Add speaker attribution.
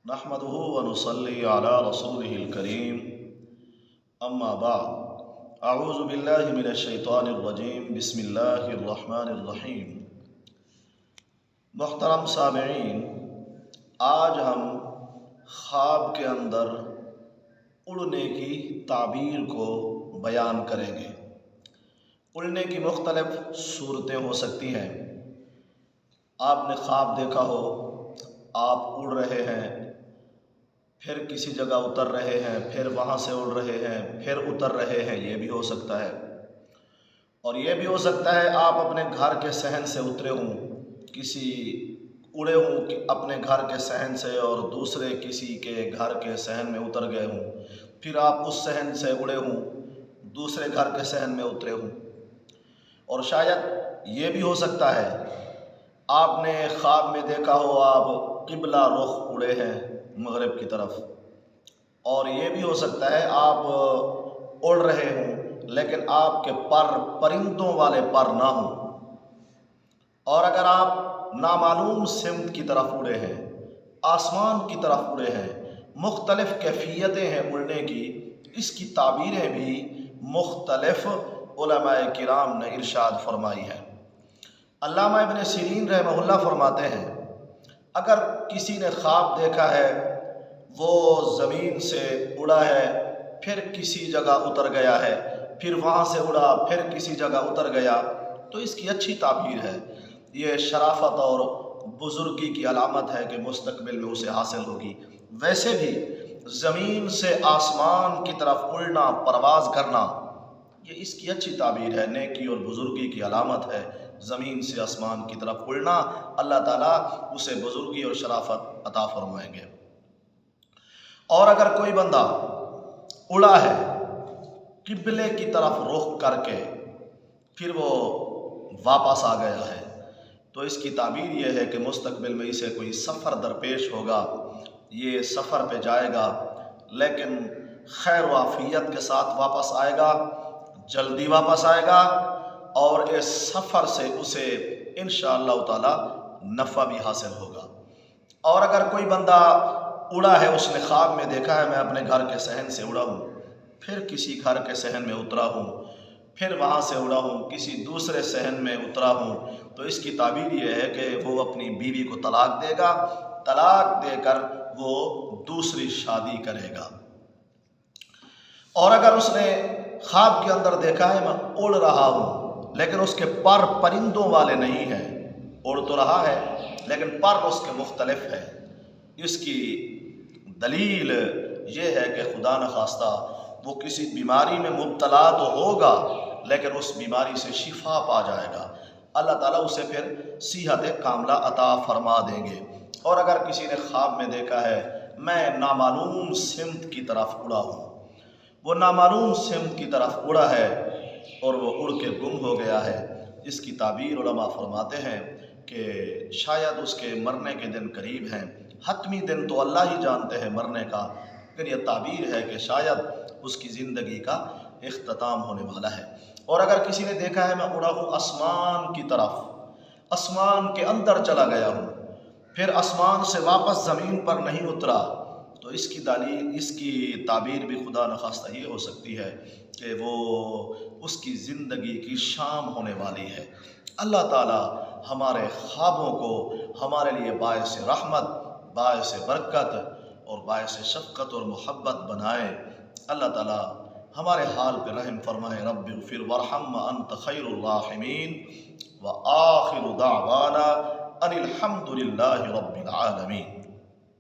Speaker 1: نحمده ونصلي على رسوله الكريم اما بعد اعوذ باللہ من الشیطان الرجیم بسم اللہ الرحمن الرحیم۔ محترم سامعین، آج ہم خواب کے اندر اڑنے کی تعبیر کو بیان کریں گے۔ اڑنے کی مختلف صورتیں ہو سکتی ہیں۔ آپ نے خواب دیکھا ہو، آپ اڑ رہے ہیں، پھر کسی جگہ اتر رہے ہیں، پھر وہاں سے اڑ رہے ہیں، پھر اتر رہے ہیں، یہ بھی ہو سکتا ہے۔ اور یہ بھی ہو سکتا ہے آپ اپنے گھر کے صحن سے اترے ہوں، کسی اڑے ہوں کہ اپنے گھر کے صحن سے اور دوسرے کسی کے گھر کے صحن میں اتر گئے ہوں، پھر آپ اس صحن سے اڑے ہوں، دوسرے گھر کے صحن میں اترے ہوں۔ اور شاید یہ بھی ہو سکتا ہے آپ نے خواب میں دیکھا ہو آپ قبلہ رخ اڑے ہیں مغرب کی طرف، اور یہ بھی ہو سکتا ہے آپ اڑ رہے ہوں لیکن آپ کے پر پرندوں والے پر نہ ہوں، اور اگر آپ نامعلوم سمت کی طرف اڑے ہیں، آسمان کی طرف اڑے ہیں۔ مختلف کیفیتیں ہیں اڑنے کی، اس کی تعبیریں بھی مختلف علماء کرام نے ارشاد فرمائی ہیں۔ علامہ ابن سیرین رحمہ اللہ فرماتے ہیں، اگر کسی نے خواب دیکھا ہے وہ زمین سے اڑا ہے، پھر کسی جگہ اتر گیا ہے، پھر وہاں سے اڑا، پھر کسی جگہ اتر گیا، تو اس کی اچھی تعبیر ہے۔ یہ شرافت اور بزرگی کی علامت ہے کہ مستقبل میں اسے حاصل ہوگی۔ ویسے بھی زمین سے آسمان کی طرف اڑنا، پرواز کرنا، یہ اس کی اچھی تعبیر ہے، نیکی اور بزرگی کی علامت ہے۔ زمین سے آسمان کی طرف اڑنا، اللہ تعالیٰ اسے بزرگی اور شرافت عطا فرمائیں گے۔ اور اگر کوئی بندہ اڑا ہے قبلے کی طرف رخ کر کے، پھر وہ واپس آ گیا ہے، تو اس کی تعبیر یہ ہے کہ مستقبل میں اسے کوئی سفر درپیش ہوگا، یہ سفر پہ جائے گا لیکن خیر و عافیت کے ساتھ واپس آئے گا، جلدی واپس آئے گا، اور اس سفر سے اسے انشاءاللہ تعالی نفع بھی حاصل ہوگا۔ اور اگر کوئی بندہ اڑا ہے، اس نے خواب میں دیکھا ہے میں اپنے گھر کے صحن سے اڑا ہوں، پھر کسی گھر کے صحن میں اترا ہوں، پھر وہاں سے اڑا ہوں، کسی دوسرے صحن میں اترا ہوں، تو اس کی تعبیر یہ ہے کہ وہ اپنی بیوی کو طلاق دے گا، طلاق دے کر وہ دوسری شادی کرے گا۔ اور اگر اس نے خواب کے اندر دیکھا ہے میں اڑ رہا ہوں لیکن اس کے پر پرندوں والے نہیں ہیں، اڑ تو رہا ہے لیکن پر اس کے مختلف ہے، اس کی دلیل یہ ہے کہ خدا نخواستہ وہ کسی بیماری میں مبتلا تو ہوگا لیکن اس بیماری سے شفا پا جائے گا، اللہ تعالیٰ اسے پھر صحت کاملہ عطا فرما دیں گے۔ اور اگر کسی نے خواب میں دیکھا ہے میں نامعلوم سمت کی طرف اڑا ہوں، وہ نامعلوم سمت کی طرف اڑا ہے اور وہ اڑ کے گم ہو گیا ہے، اس کی تعبیر علماء فرماتے ہیں کہ شاید اس کے مرنے کے دن قریب ہیں، حتمی دن تو اللہ ہی جانتے ہیں مرنے کا، لیکن یہ تعبیر ہے کہ شاید اس کی زندگی کا اختتام ہونے والا ہے۔ اور اگر کسی نے دیکھا ہے میں اڑا ہوں آسمان کی طرف، آسمان کے اندر چلا گیا ہوں، پھر آسمان سے واپس زمین پر نہیں اترا، تو اس کی دلیل، اس کی تعبیر بھی خدا نخواستہ یہ ہو سکتی ہے کہ وہ اس کی زندگی کی شام ہونے والی ہے۔ اللہ تعالی ہمارے خوابوں کو ہمارے لیے باعث رحمت، باعث برکت اور باعث شفقت اور محبت بنائے۔ اللہ تعالی ہمارے حال پہ رحم فرمائے۔ رب اغفر وارحم وانت خیر الراحمین، وآخر دعوانا ان الحمد للہ رب العالمین۔